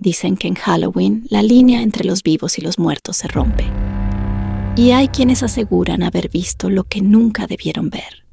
Dicen que en Halloween la línea entre los vivos y los muertos se rompe. Y hay quienes aseguran haber visto lo que nunca debieron ver.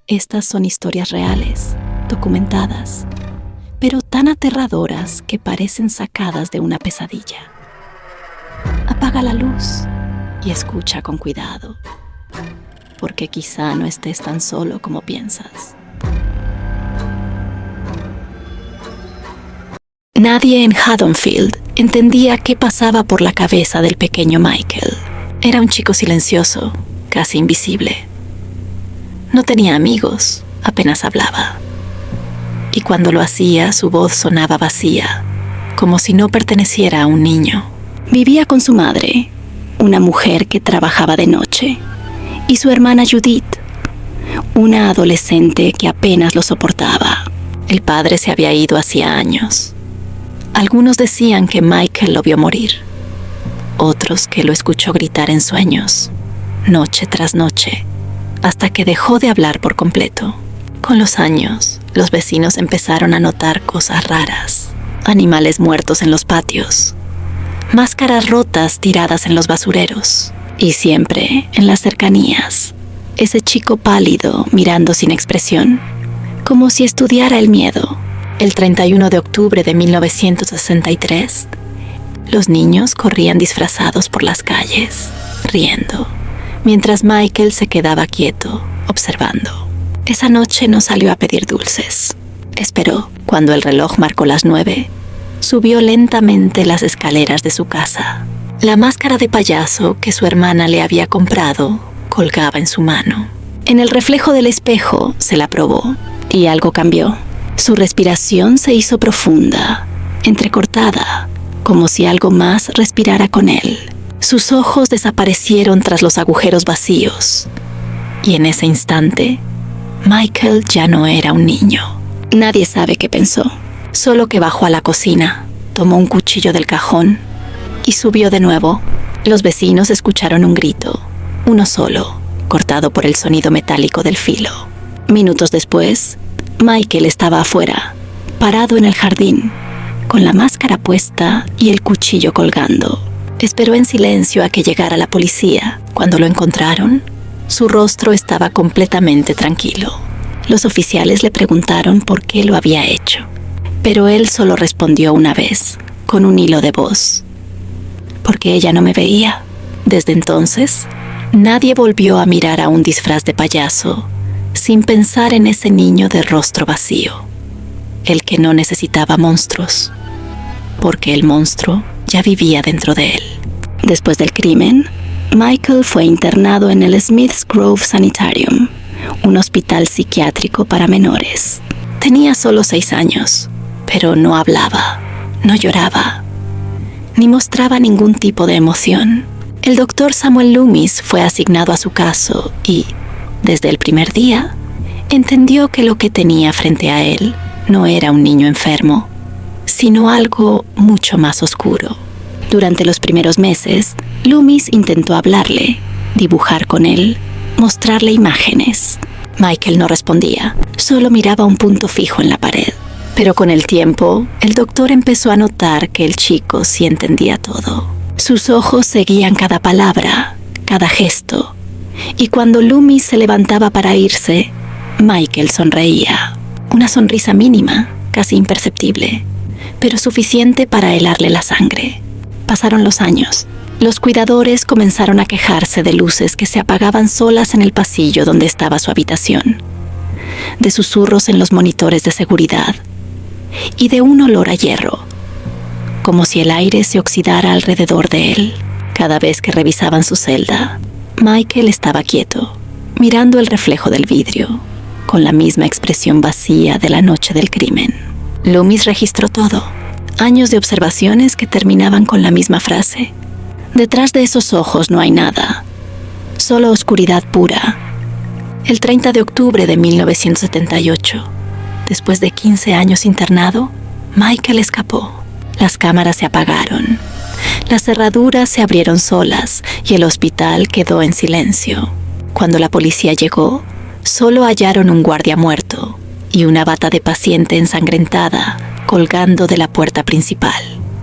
Estas son historias reales, documentadas, pero tan aterradoras que parecen sacadas de una pesadilla. Apaga la luz y escucha con cuidado, porque quizá no estés tan solo como piensas. Nadie en Haddonfield entendía qué pasaba por la cabeza del pequeño Michael. Era un chico silencioso, casi invisible. No tenía amigos, apenas hablaba. Y cuando lo hacía, su voz sonaba vacía, como si no perteneciera a un niño. Vivía con su madre, una mujer que trabajaba de noche, y su hermana Judith, una adolescente que apenas lo soportaba. El padre se había ido hacía años. Algunos decían que Michael lo vio morir, otros que lo escuchó gritar en sueños, noche tras noche, hasta que dejó de hablar por completo. Con los años, los vecinos empezaron a notar cosas raras: animales muertos en los patios, máscaras rotas tiradas en los basureros, y siempre, en las cercanías, ese chico pálido mirando sin expresión, como si estudiara el miedo. El 31 de octubre de 1963, los niños corrían disfrazados por las calles, riendo, mientras Michael se quedaba quieto, observando. Esa noche no salió a pedir dulces. Esperó. Cuando el reloj marcó las 9, subió lentamente las escaleras de su casa. La máscara de payaso que su hermana le había comprado colgaba en su mano. En el reflejo del espejo se la probó y algo cambió. Su respiración se hizo profunda, entrecortada, como si algo más respirara con él. Sus ojos desaparecieron tras los agujeros vacíos. Y en ese instante, Michael ya no era un niño. Nadie sabe qué pensó, solo que bajó a la cocina, tomó un cuchillo del cajón y subió de nuevo. Los vecinos escucharon un grito, uno solo, cortado por el sonido metálico del filo. Minutos después, Michael estaba afuera, parado en el jardín, con la máscara puesta y el cuchillo colgando. Esperó en silencio a que llegara la policía. Cuando lo encontraron, su rostro estaba completamente tranquilo. Los oficiales le preguntaron por qué lo había hecho, pero él solo respondió una vez, con un hilo de voz: porque ella no me veía. Desde entonces, nadie volvió a mirar a un disfraz de payaso sin pensar en ese niño de rostro vacío, el que no necesitaba monstruos, porque el monstruo ya vivía dentro de él. Después del crimen, Michael fue internado en el Smith's Grove Sanitarium, un hospital psiquiátrico para menores. Tenía solo 6 años, pero no hablaba, no lloraba, ni mostraba ningún tipo de emoción. El doctor Samuel Loomis fue asignado a su caso y, desde el primer día, entendió que lo que tenía frente a él no era un niño enfermo, sino algo mucho más oscuro. Durante los primeros meses, Loomis intentó hablarle, dibujar con él, mostrarle imágenes. Michael no respondía, solo miraba un punto fijo en la pared. Pero con el tiempo, el doctor empezó a notar que el chico sí entendía todo. Sus ojos seguían cada palabra, cada gesto, y cuando Loomis se levantaba para irse, Michael sonreía. Una sonrisa mínima, casi imperceptible, pero suficiente para helarle la sangre. Pasaron los años. Los cuidadores comenzaron a quejarse de luces que se apagaban solas en el pasillo donde estaba su habitación, de susurros en los monitores de seguridad y de un olor a hierro, como si el aire se oxidara alrededor de él. Cada vez que revisaban su celda, Michael estaba quieto, mirando el reflejo del vidrio, con la misma expresión vacía de la noche del crimen. Loomis registró todo. Años de observaciones que terminaban con la misma frase: detrás de esos ojos no hay nada, solo oscuridad pura. El 30 de octubre de 1978, después de 15 años internado, Michael escapó. Las cámaras se apagaron, las cerraduras se abrieron solas y el hospital quedó en silencio. Cuando la policía llegó, solo hallaron un guardia muerto y una bata de paciente ensangrentada colgando de la puerta principal.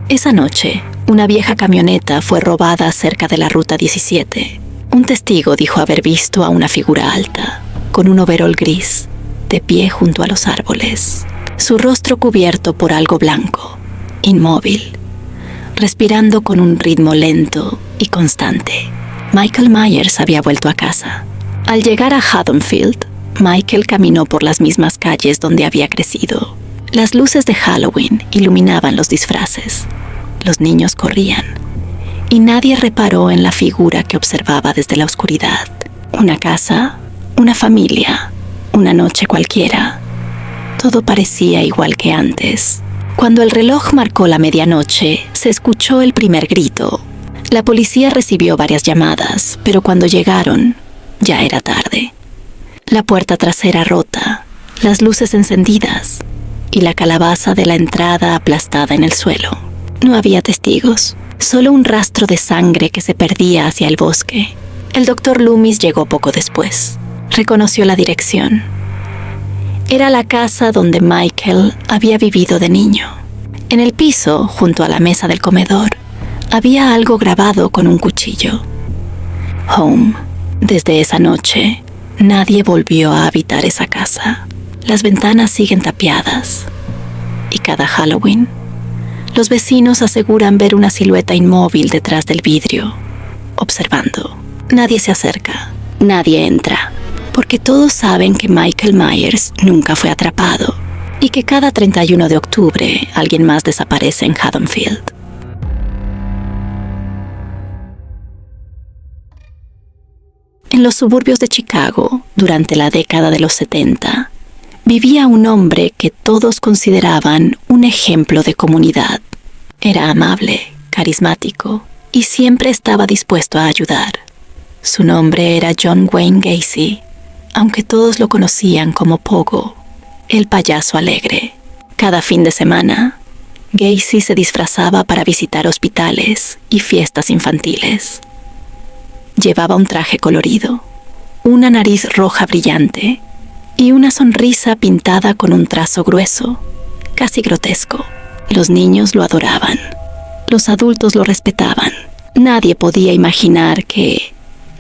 Esa noche, una vieja camioneta fue robada cerca de la Ruta 17. Un testigo dijo haber visto a una figura alta, con un overol gris, de pie junto a los árboles, su rostro cubierto por algo blanco, inmóvil, respirando con un ritmo lento y constante. Michael Myers había vuelto a casa. Al llegar a Haddonfield, Michael caminó por las mismas calles donde había crecido. Las luces de Halloween iluminaban los disfraces. Los niños corrían, y nadie reparó en la figura que observaba desde la oscuridad. Una casa, una familia, una noche cualquiera. Todo parecía igual que antes. Cuando el reloj marcó la medianoche, se escuchó el primer grito. La policía recibió varias llamadas, pero cuando llegaron, ya era tarde. La puerta trasera rota, las luces encendidas y la calabaza de la entrada aplastada en el suelo. No había testigos, solo un rastro de sangre que se perdía hacia el bosque. El doctor Loomis llegó poco después. Reconoció la dirección. Era la casa donde Michael había vivido de niño. En el piso, junto a la mesa del comedor, había algo grabado con un cuchillo. Home. Desde esa noche, nadie volvió a habitar esa casa. Las ventanas siguen tapiadas. Y cada Halloween, los vecinos aseguran ver una silueta inmóvil detrás del vidrio, observando. Nadie se acerca, nadie entra, porque todos saben que Michael Myers nunca fue atrapado y que cada 31 de octubre alguien más desaparece en Haddonfield. En los suburbios de Chicago, durante la década de los 70, vivía un hombre que todos consideraban un ejemplo de comunidad. Era amable, carismático y siempre estaba dispuesto a ayudar. Su nombre era John Wayne Gacy, aunque todos lo conocían como Pogo, el payaso alegre. Cada fin de semana, Gacy se disfrazaba para visitar hospitales y fiestas infantiles. Llevaba un traje colorido, una nariz roja brillante y una sonrisa pintada con un trazo grueso, casi grotesco. Los niños lo adoraban. Los adultos lo respetaban. Nadie podía imaginar que,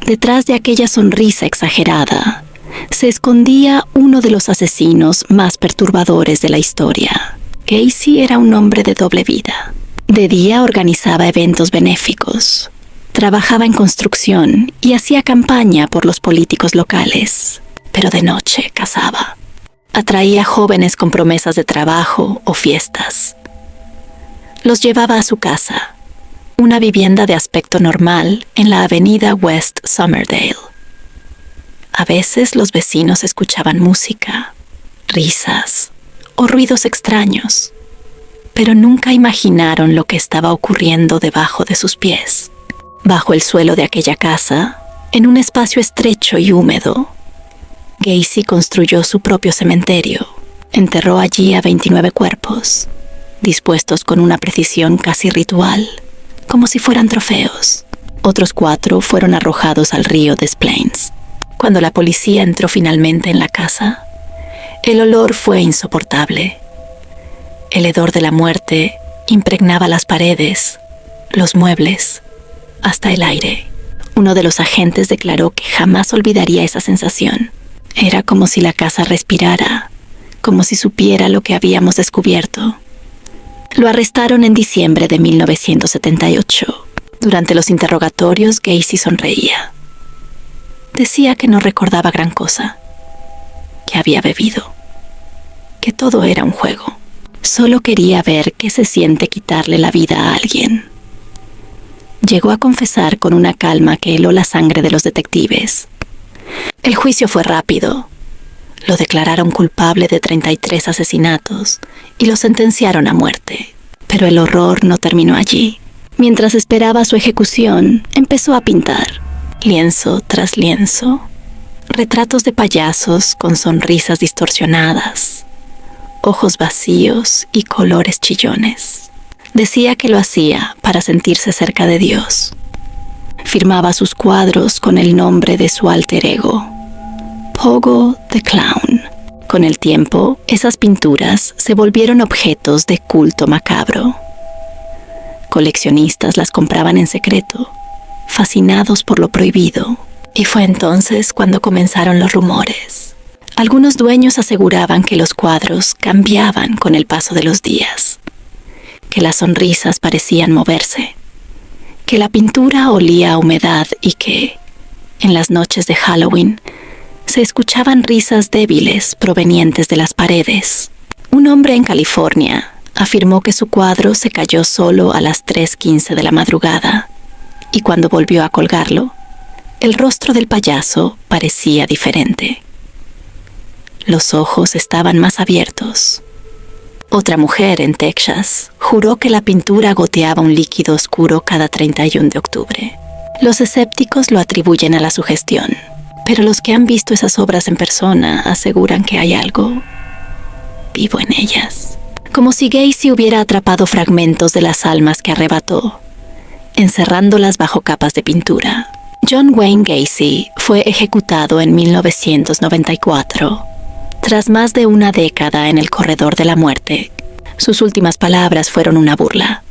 detrás de aquella sonrisa exagerada, se escondía uno de los asesinos más perturbadores de la historia. Gacy era un hombre de doble vida. De día organizaba eventos benéficos, trabajaba en construcción y hacía campaña por los políticos locales, pero de noche cazaba. Atraía jóvenes con promesas de trabajo o fiestas. Los llevaba a su casa, una vivienda de aspecto normal en la avenida West Somerdale. A veces los vecinos escuchaban música, risas o ruidos extraños, pero nunca imaginaron lo que estaba ocurriendo debajo de sus pies. Bajo el suelo de aquella casa, en un espacio estrecho y húmedo, Gacy construyó su propio cementerio. Enterró allí a 29 cuerpos, dispuestos con una precisión casi ritual, como si fueran trofeos. Otros 4 fueron arrojados al río Des Plaines. Cuando la policía entró finalmente en la casa, el olor fue insoportable. El hedor de la muerte impregnaba las paredes, los muebles, hasta el aire. Uno de los agentes declaró que jamás olvidaría esa sensación. Era como si la casa respirara, como si supiera lo que habíamos descubierto. Lo arrestaron en diciembre de 1978. Durante los interrogatorios, Gacy sonreía. Decía que no recordaba gran cosa, que había bebido, que todo era un juego. Solo quería ver qué se siente quitarle la vida a alguien. Llegó a confesar con una calma que heló la sangre de los detectives. El juicio fue rápido. Lo declararon culpable de 33 asesinatos y lo sentenciaron a muerte. Pero el horror no terminó allí. Mientras esperaba su ejecución, empezó a pintar, lienzo tras lienzo, retratos de payasos con sonrisas distorsionadas, ojos vacíos y colores chillones. Decía que lo hacía para sentirse cerca de Dios. Firmaba sus cuadros con el nombre de su alter ego, Pogo the Clown. Con el tiempo, esas pinturas se volvieron objetos de culto macabro. Coleccionistas las compraban en secreto, fascinados por lo prohibido, y fue entonces cuando comenzaron los rumores. Algunos dueños aseguraban que los cuadros cambiaban con el paso de los días, que las sonrisas parecían moverse, que la pintura olía a humedad y que, en las noches de Halloween, se escuchaban risas débiles provenientes de las paredes. Un hombre en California afirmó que su cuadro se cayó solo a las 3:15 de la madrugada, y cuando volvió a colgarlo, el rostro del payaso parecía diferente. Los ojos estaban más abiertos. Otra mujer en Texas juró que la pintura goteaba un líquido oscuro cada 31 de octubre. Los escépticos lo atribuyen a la sugestión, pero los que han visto esas obras en persona aseguran que hay algo vivo en ellas. Como si Gacy hubiera atrapado fragmentos de las almas que arrebató, encerrándolas bajo capas de pintura. John Wayne Gacy fue ejecutado en 1994. Tras más de una década en el corredor de la muerte, sus últimas palabras fueron una burla.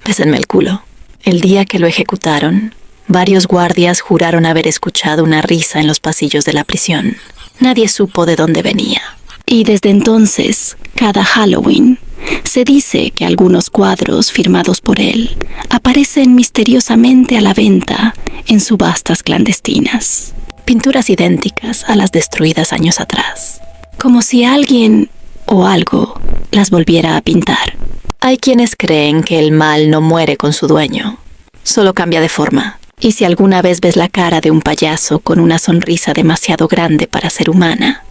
«Bésenme el culo». El día que lo ejecutaron, varios guardias juraron haber escuchado una risa en los pasillos de la prisión. Nadie supo de dónde venía. Y desde entonces, cada Halloween, se dice que algunos cuadros firmados por él aparecen misteriosamente a la venta en subastas clandestinas. Pinturas idénticas a las destruidas años atrás. Como si alguien o algo las volviera a pintar. Hay quienes creen que el mal no muere con su dueño, solo cambia de forma. Y si alguna vez ves la cara de un payaso con una sonrisa demasiado grande para ser humana,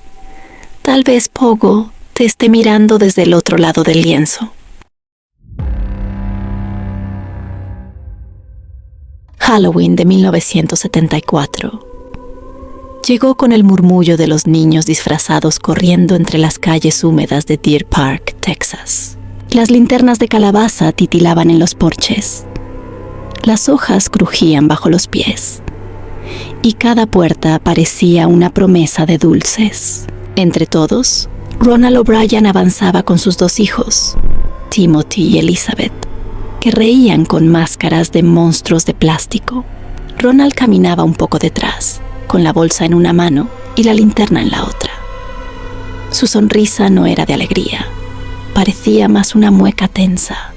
tal vez Pogo te esté mirando desde el otro lado del lienzo. Halloween de 1974. Llegó con el murmullo de los niños disfrazados corriendo entre las calles húmedas de Deer Park, Texas. Las linternas de calabaza titilaban en los porches. Las hojas crujían bajo los pies. Y cada puerta parecía una promesa de dulces. Entre todos, Ronald O'Bryan avanzaba con sus 2 hijos, Timothy y Elizabeth, que reían con máscaras de monstruos de plástico. Ronald caminaba un poco detrás, con la bolsa en una mano y la linterna en la otra. Su sonrisa no era de alegría, parecía más una mueca tensa,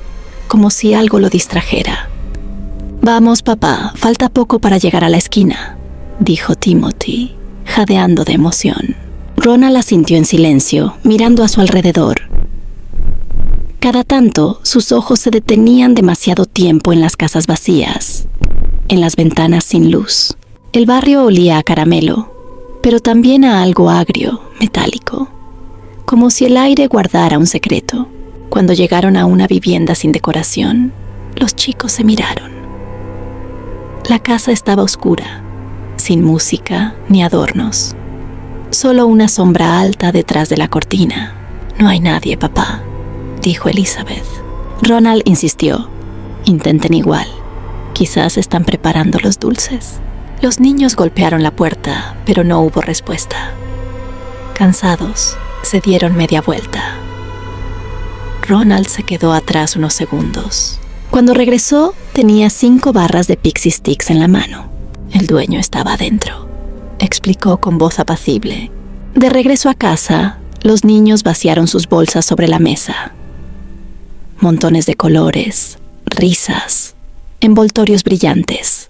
como si algo lo distrajera. «Vamos, papá, falta poco para llegar a la esquina», dijo Timothy, jadeando de emoción. Ronald asintió en silencio, mirando a su alrededor. Cada tanto, sus ojos se detenían demasiado tiempo en las casas vacías, en las ventanas sin luz. El barrio olía a caramelo, pero también a algo agrio, metálico, como si el aire guardara un secreto. Cuando llegaron a una vivienda sin decoración, los chicos se miraron. La casa estaba oscura, sin música ni adornos. Solo una sombra alta detrás de la cortina. «No hay nadie, papá», dijo Elizabeth. Ronald insistió. «Intenten igual. Quizás están preparando los dulces». Los niños golpearon la puerta, pero no hubo respuesta. Cansados, se dieron media vuelta. Ronald se quedó atrás unos segundos. Cuando regresó, tenía 5 barras de Pixie Sticks en la mano. El dueño estaba adentro, explicó con voz apacible. De regreso a casa, los niños vaciaron sus bolsas sobre la mesa. Montones de colores, risas, envoltorios brillantes.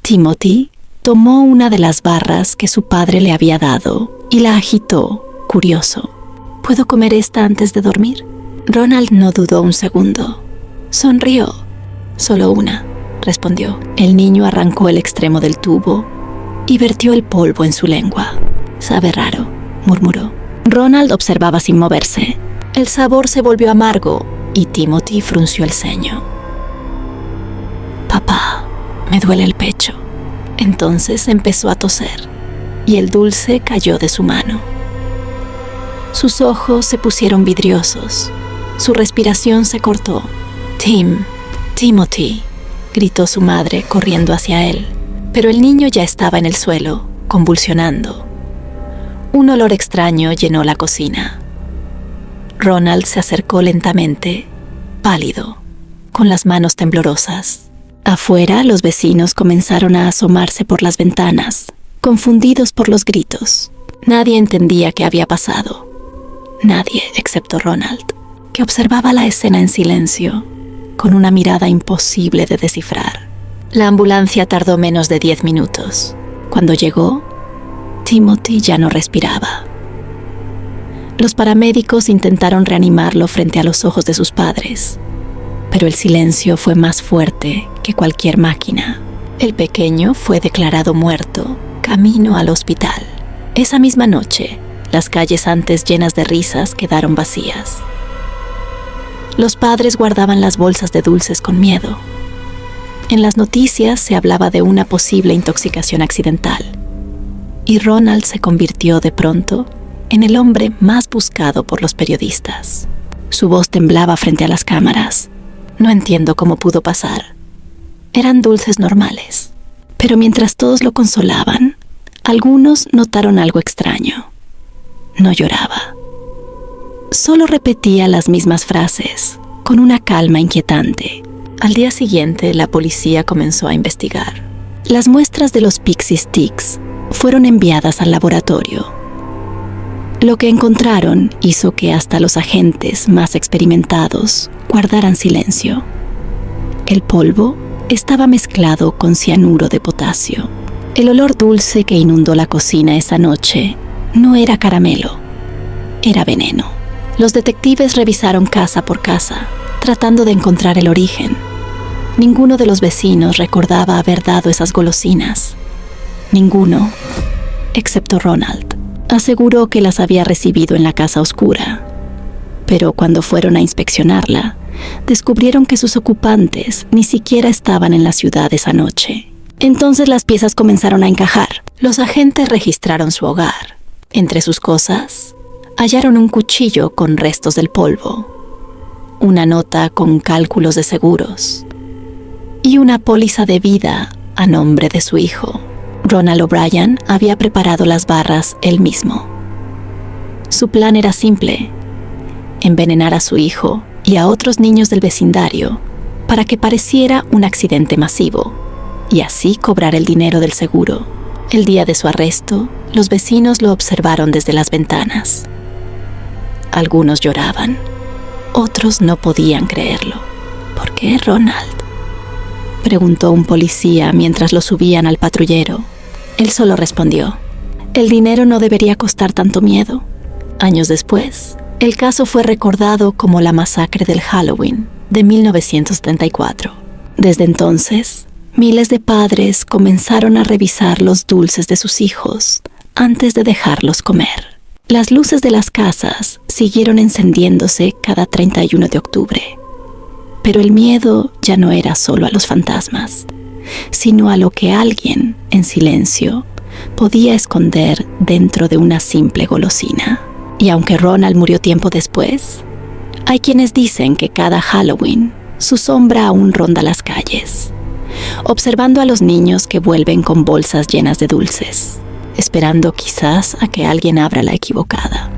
Timothy tomó una de las barras que su padre le había dado y la agitó, curioso. ¿Puedo comer esta antes de dormir? Ronald no dudó un segundo. Sonrió. «Solo una», respondió. El niño arrancó el extremo del tubo y vertió el polvo en su lengua. «Sabe raro», murmuró. Ronald observaba sin moverse. El sabor se volvió amargo y Timothy frunció el ceño. «Papá, me duele el pecho». Entonces empezó a toser y el dulce cayó de su mano. Sus ojos se pusieron vidriosos. Su respiración se cortó. «Timothy», gritó su madre corriendo hacia él, pero el niño ya estaba en el suelo, convulsionando. Un olor extraño llenó la cocina. Ronald se acercó lentamente, pálido, con las manos temblorosas. Afuera, los vecinos comenzaron a asomarse por las ventanas, confundidos por los gritos. Nadie entendía qué había pasado. Nadie, excepto Ronald, que observaba la escena en silencio, con una mirada imposible de descifrar. La ambulancia tardó menos de 10 minutos. Cuando llegó, Timothy ya no respiraba. Los paramédicos intentaron reanimarlo frente a los ojos de sus padres, pero el silencio fue más fuerte que cualquier máquina. El pequeño fue declarado muerto, camino al hospital. Esa misma noche, las calles antes llenas de risas quedaron vacías. Los padres guardaban las bolsas de dulces con miedo. En las noticias se hablaba de una posible intoxicación accidental, y Ronald se convirtió de pronto en el hombre más buscado por los periodistas. Su voz temblaba frente a las cámaras. No entiendo cómo pudo pasar. Eran dulces normales. Pero mientras todos lo consolaban, algunos notaron algo extraño. No lloraba. Solo repetía las mismas frases, con una calma inquietante. Al día siguiente, la policía comenzó a investigar. Las muestras de los Pixie Sticks fueron enviadas al laboratorio. Lo que encontraron hizo que hasta los agentes más experimentados guardaran silencio. El polvo estaba mezclado con cianuro de potasio. El olor dulce que inundó la cocina esa noche no era caramelo, era veneno. Los detectives revisaron casa por casa, tratando de encontrar el origen. Ninguno de los vecinos recordaba haber dado esas golosinas. Ninguno, excepto Ronald. Aseguró que las había recibido en la casa oscura. Pero cuando fueron a inspeccionarla, descubrieron que sus ocupantes ni siquiera estaban en la ciudad esa noche. Entonces las piezas comenzaron a encajar. Los agentes registraron su hogar. Entre sus cosas, hallaron un cuchillo con restos del polvo, una nota con cálculos de seguros y una póliza de vida a nombre de su hijo. Ronald O'Brien había preparado las barras él mismo. Su plan era simple: envenenar a su hijo y a otros niños del vecindario para que pareciera un accidente masivo y así cobrar el dinero del seguro. El día de su arresto, los vecinos lo observaron desde las ventanas. Algunos lloraban, otros no podían creerlo. ¿Por qué, Ronald?, preguntó un policía mientras lo subían al patrullero. Él solo respondió: el dinero no debería costar tanto miedo. Años después, el caso fue recordado como la masacre del Halloween de 1934. Desde entonces, miles de padres comenzaron a revisar los dulces de sus hijos antes de dejarlos comer. Las luces de las casas siguieron encendiéndose cada 31 de octubre. Pero el miedo ya no era solo a los fantasmas, sino a lo que alguien, en silencio, podía esconder dentro de una simple golosina. Y aunque Ronald murió tiempo después, hay quienes dicen que cada Halloween su sombra aún ronda las calles, observando a los niños que vuelven con bolsas llenas de dulces, esperando quizás a que alguien abra la equivocada.